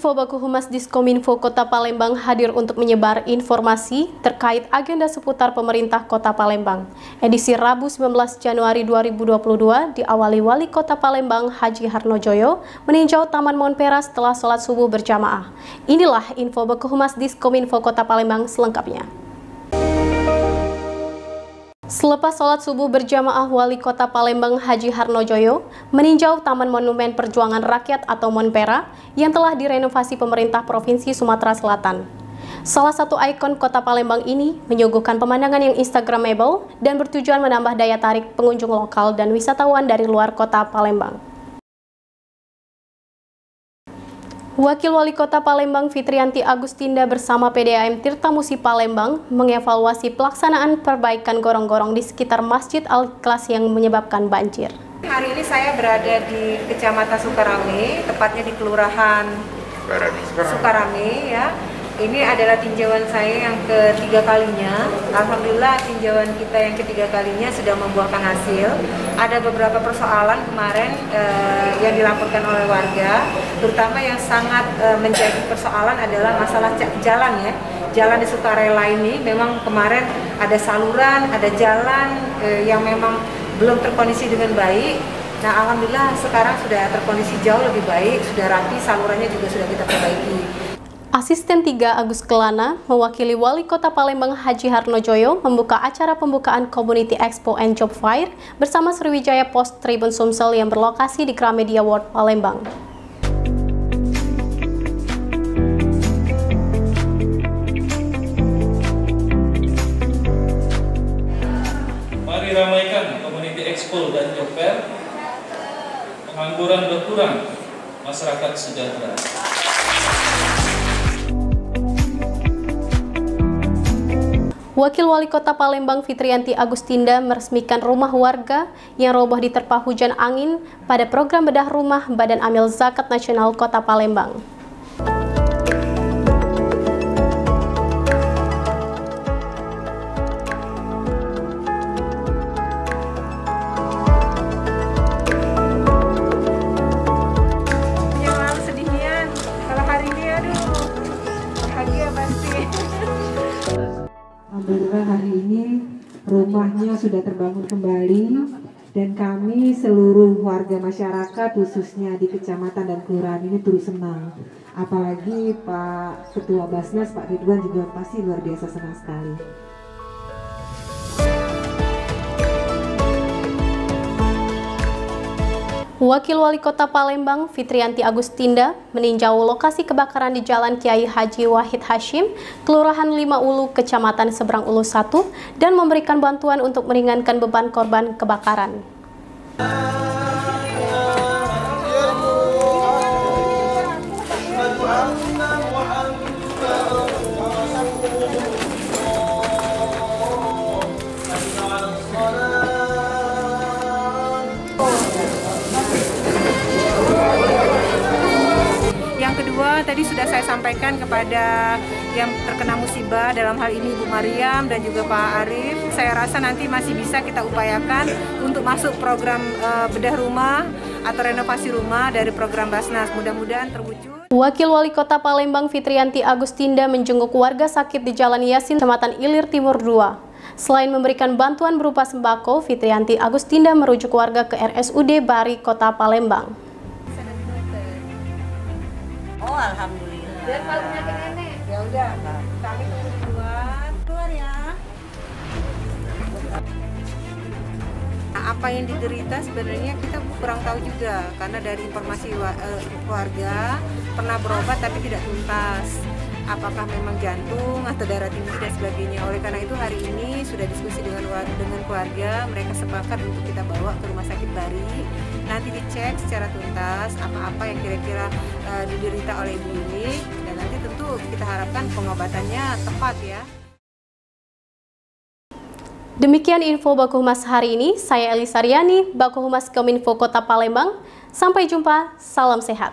Info Baku Humas Diskominfo Kota Palembang hadir untuk menyebar informasi terkait agenda seputar pemerintah Kota Palembang. Edisi Rabu 19 Januari 2022 diawali Wali Kota Palembang Haji Harnojoyo meninjau Taman Monpera setelah sholat subuh berjamaah. Inilah Info Baku Humas Diskominfo Kota Palembang selengkapnya. Selepas sholat subuh berjamaah, Wali Kota Palembang Haji Harnojoyo meninjau Taman Monumen Perjuangan Rakyat atau Monpera yang telah direnovasi pemerintah Provinsi Sumatera Selatan. Salah satu ikon Kota Palembang ini menyuguhkan pemandangan yang instagramable dan bertujuan menambah daya tarik pengunjung lokal dan wisatawan dari luar Kota Palembang. Wakil Wali Kota Palembang Fitrianti Agustinda bersama PDAM Tirtamusi Palembang mengevaluasi pelaksanaan perbaikan gorong-gorong di sekitar Masjid Al-Ikhlas yang menyebabkan banjir. Hari ini saya berada di Kecamatan Sukarame, tepatnya di Kelurahan Sukarame ya. Ini adalah tinjauan saya yang ketiga kalinya. Alhamdulillah tinjauan kita yang ketiga kalinya sudah membuahkan hasil. Ada beberapa persoalan kemarin yang dilaporkan oleh warga, terutama yang sangat menjadi persoalan adalah masalah jalan ya. Jalan di Sukarela ini memang kemarin ada saluran, ada jalan yang memang belum terkondisi dengan baik. Nah, alhamdulillah sekarang sudah terkondisi jauh lebih baik, sudah rapi, salurannya juga sudah kita perbaiki. Asisten 3 Agus Kelana mewakili Wali Kota Palembang Haji Harnojoyo membuka acara pembukaan Community Expo and Job Fair bersama Sriwijaya Post Tribun Sumsel yang berlokasi di Gramedia World Palembang. Mari ramaikan Community Expo dan Job Fair. Pengangguran berkurang, masyarakat sejahtera. Wakil Wali Kota Palembang Fitrianti Agustinda meresmikan rumah warga yang roboh diterpa hujan angin pada program bedah rumah Badan Amil Zakat Nasional Kota Palembang. Yang lalu sedihnya, kalau hari ini aduh bahagia pasti. Alhamdulillah hari ini rumahnya sudah terbangun kembali dan kami seluruh warga masyarakat khususnya di kecamatan dan kelurahan ini turut senang. Apalagi Pak Ketua Basnas, Pak Ridwan juga pasti luar biasa senang sekali. Wakil Wali Kota Palembang Fitrianti Agustinda meninjau lokasi kebakaran di Jalan Kiai Haji Wahid Hashim, Kelurahan 5 Ulu, Kecamatan Seberang Ulu 1, dan memberikan bantuan untuk meringankan beban korban kebakaran. Yang kedua, tadi sudah saya sampaikan kepada yang terkena musibah, dalam hal ini Ibu Mariam dan juga Pak Arif. Saya rasa nanti masih bisa kita upayakan untuk masuk program bedah rumah atau renovasi rumah dari program Basnas. Mudah-mudahan terwujud. Wakil Wali Kota Palembang Fitrianti Agustinda menjenguk warga sakit di Jalan Yasin, Kecamatan Ilir Timur 2. Selain memberikan bantuan berupa sembako, Fitrianti Agustinda merujuk warga ke RSUD Bari Kota Palembang. Oh, alhamdulillah. Dan kalau penyakit nenek, ya udah, kami keluar ya. Nah, apa yang diderita sebenarnya kita kurang tahu juga, karena dari informasi keluarga pernah berobat tapi tidak tuntas. Apakah memang jantung atau darah tinggi dan sebagainya. Oleh karena itu hari ini sudah diskusi dengan keluarga, mereka sepakat untuk kita bawa ke rumah sakit Bari. Nanti dicek secara tuntas apa-apa yang kira-kira diderita oleh ibu ini, dan nanti tentu kita harapkan pengobatannya tepat ya. Demikian info Baku Humas hari ini. Saya Elisa Riani, Baku Humas Kominfo Kota Palembang. Sampai jumpa, salam sehat.